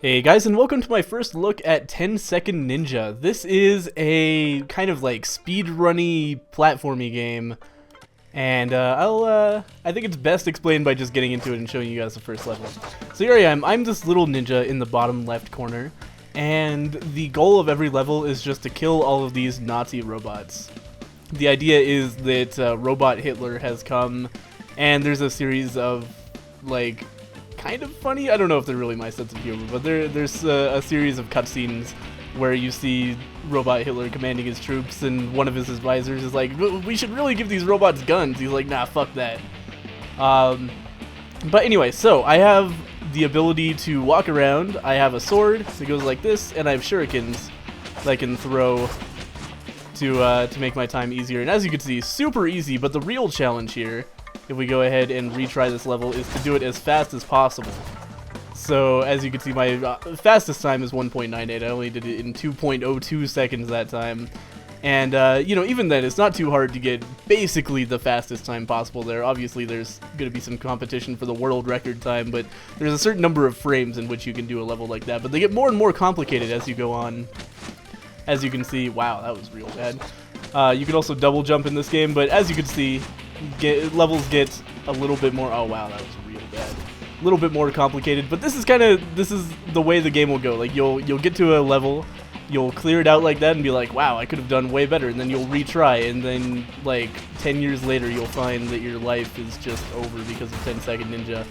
Hey guys, and welcome to my first look at 10 Second Ninja. This is a kind of like speedrunny platformy game, and I think it's best explained by just getting into it and showing you guys the first level. So here I am. I'm this little ninja in the bottom left corner, and the goal of every level is just to kill all of these Nazi robots. The idea is that Robot Hitler has come, and there's a series of like kind of funny. I don't know if they're really my sense of humor, but there's a series of cutscenes where you see Robot Hitler commanding his troops, and one of his advisors is like, "We should really give these robots guns." He's like, "Nah, fuck that." But anyway, so I have the ability to walk around. I have a sword that goes like this, and I have shurikens that I can throw to make my time easier. And as you can see, super easy. But the real challenge here, if we go ahead and retry this level, is to do it as fast as possible. So as you can see, my fastest time is 1.98. I only did it in 2.02 seconds that time. And you know, even then, it's not too hard to get basically the fastest time possible there. Obviously, there's going to be some competition for the world record time, but there's a certain number of frames in which you can do a level like that. But they get more and more complicated as you go on. As you can see, wow, that was real bad. You can also double jump in this game, but as you can see, levels get a little bit more. Oh wow, that was real bad. A little bit more complicated, but this is the way the game will go. Like you'll get to a level, you'll clear it out like that, and be like, wow, I could have done way better. And then you'll retry, and then like 10 years later, you'll find that your life is just over because of 10 Second Ninja.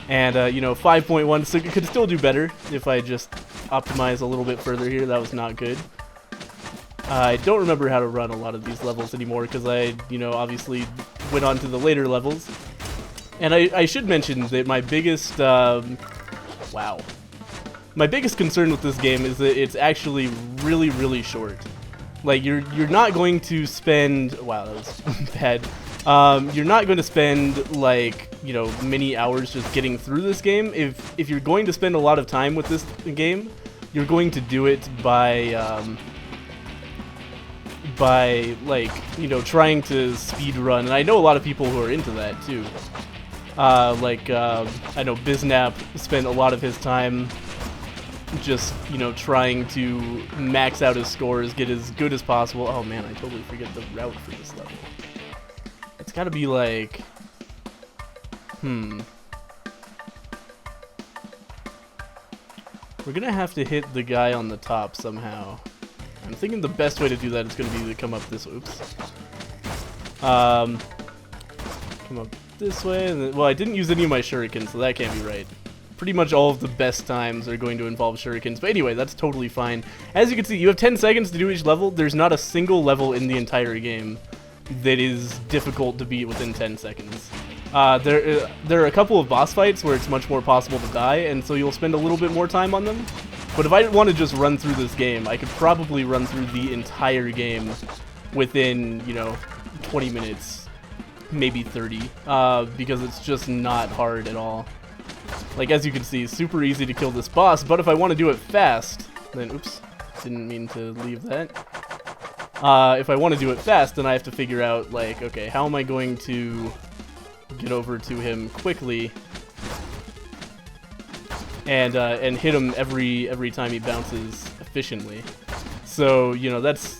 And you know, 5.1, so it could still do better if I just optimize a little bit further here. That was not good. I don't remember how to run a lot of these levels anymore because I, you know, obviously went on to the later levels. And I should mention that my biggest, my biggest concern with this game is that it's actually really, really short. Like, you're not going to spend, wow, that was bad. You're not going to spend, like, you know, many hours just getting through this game. If you're going to spend a lot of time with this game, you're going to do it by like, you know, trying to speed run. And I know a lot of people who are into that too. I know Biznap spent a lot of his time just, you know, trying to max out his scores, get as good as possible. Oh man, I totally forget the route for this level. It's gotta be like, we're gonna have to hit the guy on the top somehow. I'm thinking the best way to do that is going to be to come up this. Oops. Come up this way. And then, well, I didn't use any of my shurikens, so that can't be right. Pretty much all of the best times are going to involve shurikens. But anyway, that's totally fine. As you can see, you have 10 seconds to do each level. There's not a single level in the entire game that is difficult to beat within 10 seconds. There are a couple of boss fights where it's much more possible to die, and so you'll spend a little bit more time on them. But if I didn't want to just run through this game, I could probably run through the entire game within, you know, 20 minutes, maybe 30, because it's just not hard at all. Like, as you can see, super easy to kill this boss, but if I want to do it fast, then, oops, didn't mean to leave that. If I want to do it fast, then I have to figure out, like, okay, how am I going to get over to him quickly and hit him every time he bounces efficiently. So, you know, that's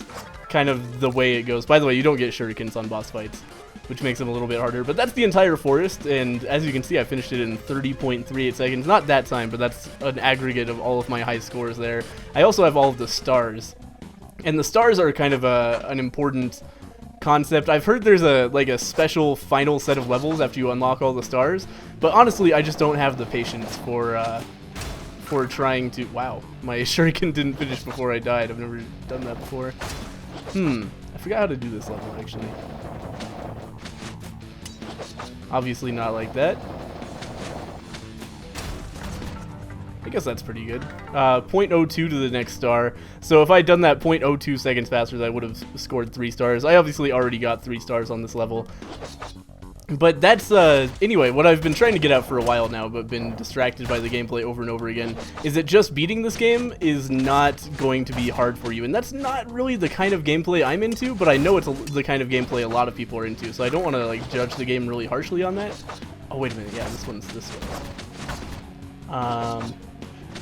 kind of the way it goes. By the way, you don't get shurikens on boss fights, which makes them a little bit harder. But that's the entire forest, and as you can see, I finished it in 30.38 seconds. Not that time, but that's an aggregate of all of my high scores there. I also have all of the stars, and the stars are kind of an important concept. I've heard there's a special final set of levels after you unlock all the stars, but honestly, I just don't have the patience for trying to. Wow, my shuriken didn't finish before I died. I've never done that before. I forgot how to do this level actually. Obviously not like that. I guess that's pretty good. 0.02 to the next star. So if I'd done that 0.02 seconds faster, I would have scored 3 stars. I obviously already got 3 stars on this level. But that's, anyway, what I've been trying to get at for a while now, but been distracted by the gameplay over and over again, is that just beating this game is not going to be hard for you. And that's not really the kind of gameplay I'm into, but I know it's the kind of gameplay a lot of people are into, so I don't want to, like, judge the game really harshly on that. Oh, wait a minute, yeah, this one's this way.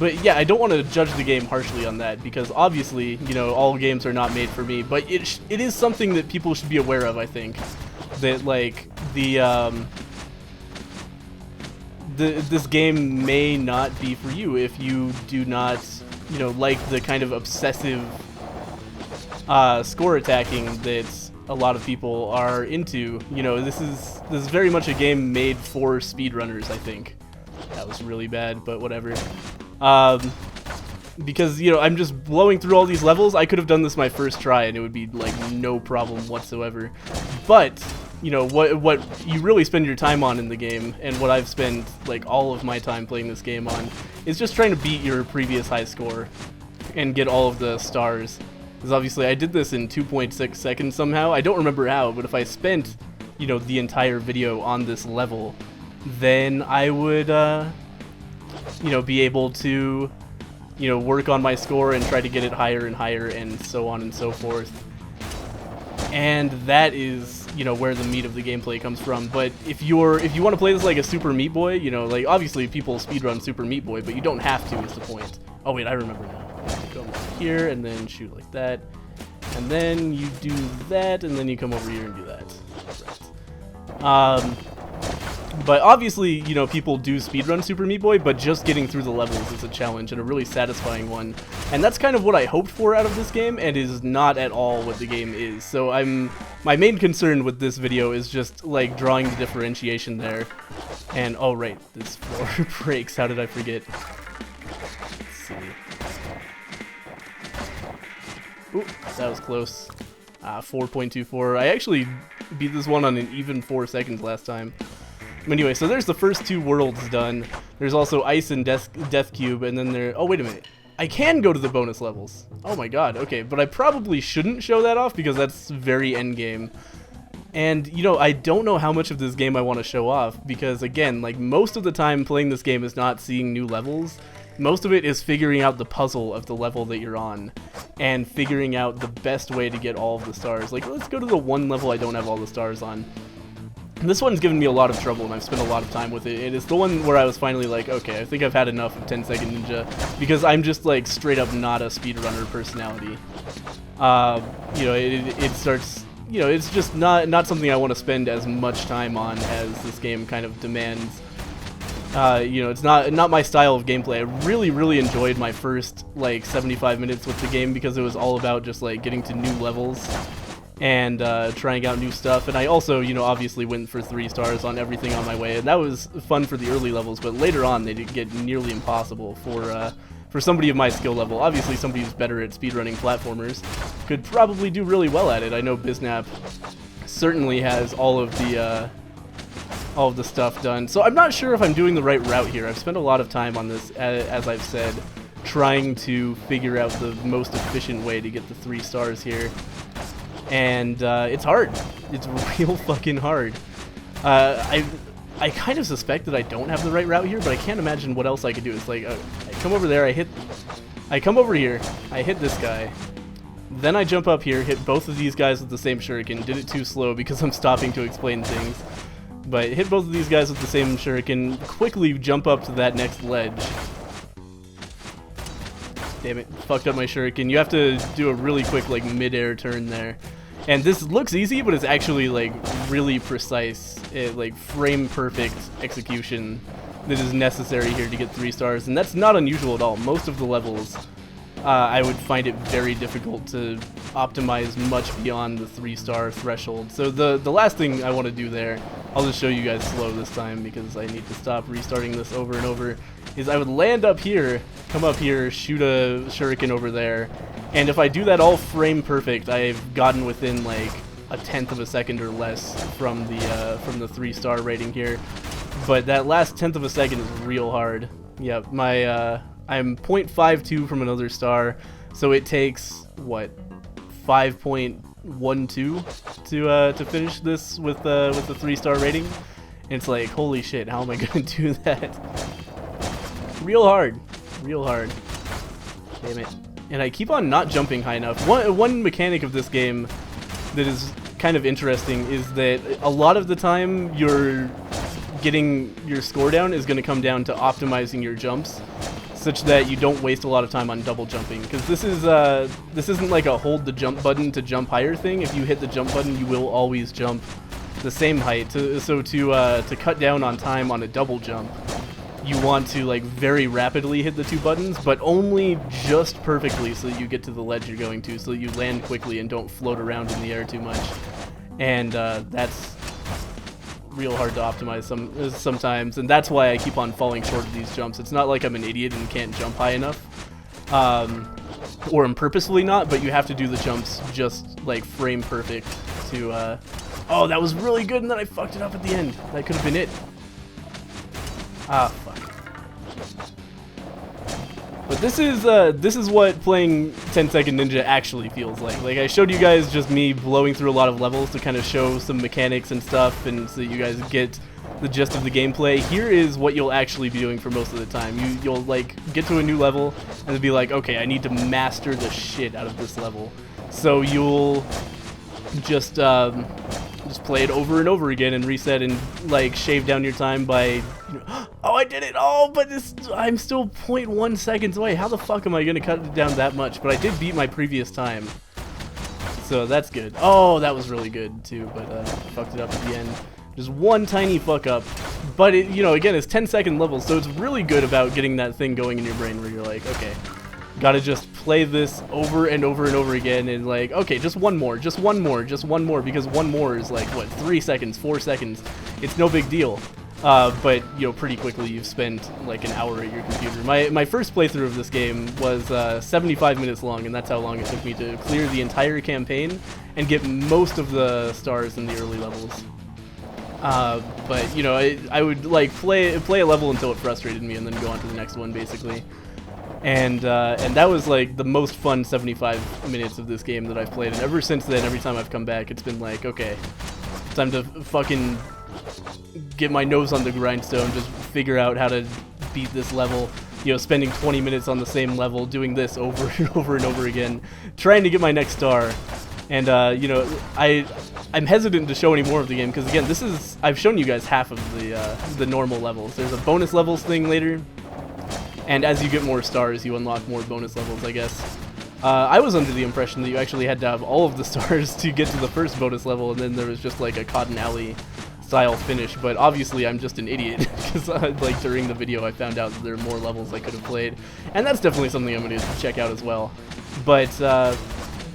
But yeah, I don't want to judge the game harshly on that, because obviously, you know, all games are not made for me, but it is something that people should be aware of, I think. That, like, this game may not be for you if you do not, you know, like the kind of obsessive score attacking that a lot of people are into. You know, this is very much a game made for speedrunners, I think. That was really bad, but whatever. Because, you know, I'm just blowing through all these levels. I could have done this my first try and it would be like no problem whatsoever. But, you know, what you really spend your time on in the game, and what I've spent like all of my time playing this game on, is just trying to beat your previous high score and get all of the stars. Because obviously I did this in 2.6 seconds somehow. I don't remember how, but if I spent, you know, the entire video on this level, then I would, you know, be able to, you know, work on my score and try to get it higher and higher, and so on and so forth. And that is, you know, where the meat of the gameplay comes from. But if you want to play this like a Super Meat Boy, you know, like obviously people speedrun Super Meat Boy, but you don't have to, is the point. Oh wait, I remember now. You have to come over here and then shoot like that, and then you do that, and then you come over here and do that. Right. But obviously, you know, people do speedrun Super Meat Boy, but just getting through the levels is a challenge, and a really satisfying one. And that's kind of what I hoped for out of this game, and is not at all what the game is. So my main concern with this video is just, like, drawing the differentiation there. And, oh right, this floor breaks, how did I forget? Let's see. Ooh, that was close. 4.24. I actually beat this one on an even 4 seconds last time. Anyway, so there's the first 2 worlds done. There's also Ice and Death Cube, and then there... Oh, wait a minute. I can go to the bonus levels. Oh my god, okay. But I probably shouldn't show that off, because that's very endgame. And, you know, I don't know how much of this game I want to show off, because, again, like, most of the time playing this game is not seeing new levels. Most of it is figuring out the puzzle of the level that you're on, and figuring out the best way to get all of the stars. Like, let's go to the one level I don't have all the stars on. This one's given me a lot of trouble, and I've spent a lot of time with it. It is the one where I was finally like, okay, I think I've had enough of 10 Second Ninja, because I'm just, like, straight up not a speedrunner personality. You know, it starts... You know, it's just not something I want to spend as much time on as this game kind of demands. You know, it's not my style of gameplay. I really enjoyed my first, like, 75 minutes with the game, because it was all about just, like, getting to new levels and trying out new stuff. And I also, you know, obviously went for 3 stars on everything on my way, and that was fun for the early levels, but later on they did get nearly impossible for somebody of my skill level. Obviously somebody who's better at speedrunning platformers could probably do really well at it. I know Biznap certainly has all of the stuff done. So I'm not sure if I'm doing the right route here. I've spent a lot of time on this, as I've said, trying to figure out the most efficient way to get the 3 stars here. And it's hard. It's real fucking hard. I kind of suspect that I don't have the right route here, but I can't imagine what else I could do. It's like, I come over there, I come over here, I hit this guy, then I jump up here, hit both of these guys with the same shuriken. Did it too slow because I'm stopping to explain things. But hit both of these guys with the same shuriken, quickly jump up to that next ledge. Damn it, fucked up my shuriken. You have to do a really quick, like, mid-air turn there. And this looks easy, but it's actually, like, really precise, like, frame-perfect execution that is necessary here to get 3 stars. And that's not unusual at all. Most of the levels, I would find it very difficult to optimize much beyond the 3-star threshold. So the last thing I want to do there, I'll just show you guys slow this time because I need to stop restarting this over and over, is I would land up here, come up here, shoot a shuriken over there, and if I do that all frame perfect, I've gotten within like a 1/10 of a second or less from the 3-star rating here. But that last 1/10 of a second is real hard. Yeah, I'm 0.52 from another star, so it takes what, 5.12 to finish this with the 3-star rating. And it's like, holy shit, how am I gonna do that? Real hard, real hard. Damn it. And I keep on not jumping high enough. One mechanic of this game that is kind of interesting is that a lot of the time getting your score down is going to come down to optimizing your jumps. such that you don't waste a lot of time on double jumping, because this isn't like a hold the jump button to jump higher thing. If you hit the jump button, you will always jump the same height. So to cut down on time on a double jump, you want to like very rapidly hit the two buttons, but only just perfectly so that you get to the ledge you're going to, so that you land quickly and don't float around in the air too much. And that's real hard to optimize sometimes, and that's why I keep on falling short of these jumps. It's not like I'm an idiot and can't jump high enough, or I'm purposefully not, but you have to do the jumps just like frame perfect to oh, that was really good, and then I fucked it up at the end. That could have been it. Ah, fuck. But this is what playing 10 Second Ninja actually feels like. Like, I showed you guys just me blowing through a lot of levels to kind of show some mechanics and stuff, and so you guys get the gist of the gameplay. Here is what you'll actually be doing for most of the time. You'll like get to a new level and be like, okay, I need to master the shit out of this level. So you'll just play it over and over again and reset and like shave down your time by, you know, oh, I did it! Oh, but I'm still 0.1 seconds away. How the fuck am I gonna cut it down that much? But I did beat my previous time, so that's good. Oh, that was really good too, but fucked it up at the end. Just one tiny fuck up, but it, you know, again, it's 10-second levels, so it's really good about getting that thing going in your brain where you're like, okay, gotta just play this over and over and over again, and like, okay, just one more, just one more, just one more, because one more is like, what, 3 seconds, 4 seconds. It's no big deal. But, you know, pretty quickly you've spent like an hour at your computer. My first playthrough of this game was 75 minutes long, and that's how long it took me to clear the entire campaign and get most of the stars in the early levels. But, you know, I would like play a level until it frustrated me and then go on to the next one, basically. And that was like the most fun 75 minutes of this game that I've played, and ever since then, every time I've come back, it's been like, okay, time to fucking get my nose on the grindstone, just figure out how to beat this level. You know, spending 20 minutes on the same level, doing this over and over and over again, trying to get my next star. And you know, I'm hesitant to show any more of the game because, again, I've shown you guys half of the normal levels. There's a bonus levels thing later, and as you get more stars, you unlock more bonus levels, I guess. I was under the impression that you actually had to have all of the stars to get to the first bonus level, and then there was just like a Cotton Alley style finish, but obviously I'm just an idiot because like during the video I found out that there are more levels I could have played, and that's definitely something I'm going to check out as well. But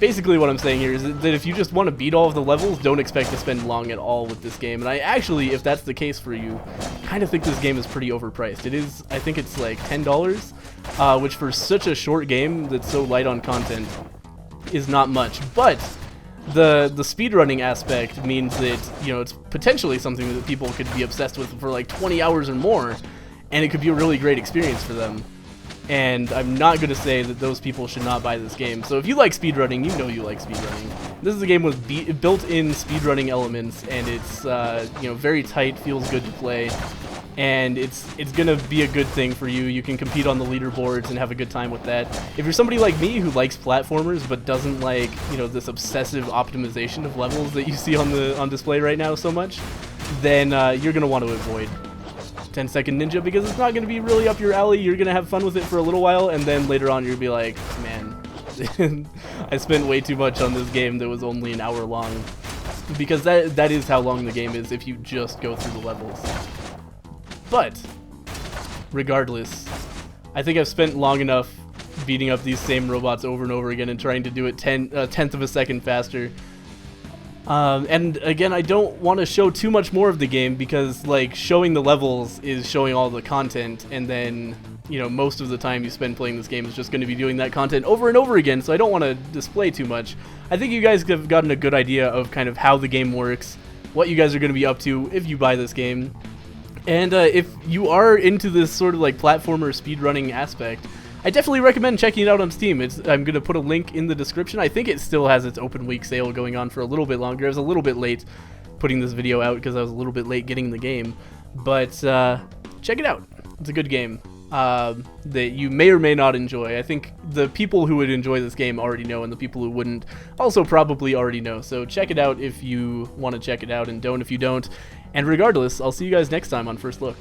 basically what I'm saying here is that if you just want to beat all of the levels, don't expect to spend long at all with this game. And I actually, if that's the case for you, kind of think this game is pretty overpriced. It is, I think it's like $10, which for such a short game that's so light on content is not much. But the speedrunning aspect means that, you know, it's potentially something that people could be obsessed with for like 20 hours or more, and it could be a really great experience for them. And I'm not going to say that those people should not buy this game. So if you like speedrunning, you know you like speedrunning. This is a game with built-in speedrunning elements, and it's you know, very tight, feels good to play, and it's going to be a good thing for you. You can compete on the leaderboards and have a good time with that. If you're somebody like me who likes platformers but doesn't like, you know, this obsessive optimization of levels that you see on display right now so much, then you're going to want to avoid 10 Second Ninja, because it's not going to be really up your alley. You're going to have fun with it for a little while, and then later on you're going to be like, man, I spent way too much on this game that was only an hour long. Because that is how long the game is if you just go through the levels. But regardless, I think I've spent long enough beating up these same robots over and over again and trying to do it a tenth of a second faster. And again, I don't want to show too much more of the game because, like, showing the levels is showing all the content, and then, you know, most of the time you spend playing this game is just going to be doing that content over and over again, so I don't want to display too much. I think you guys have gotten a good idea of kind of how the game works, what you guys are going to be up to if you buy this game. And if you are into this sort of like platformer speedrunning aspect, I definitely recommend checking it out on Steam. I'm going to put a link in the description. I think it still has its open week sale going on for a little bit longer. I was a little bit late putting this video out because I was a little bit late getting the game. But check it out. It's a good game that you may or may not enjoy. I think the people who would enjoy this game already know, and the people who wouldn't also probably already know. So check it out if you want to check it out, and don't if you don't. And regardless, I'll see you guys next time on First Look.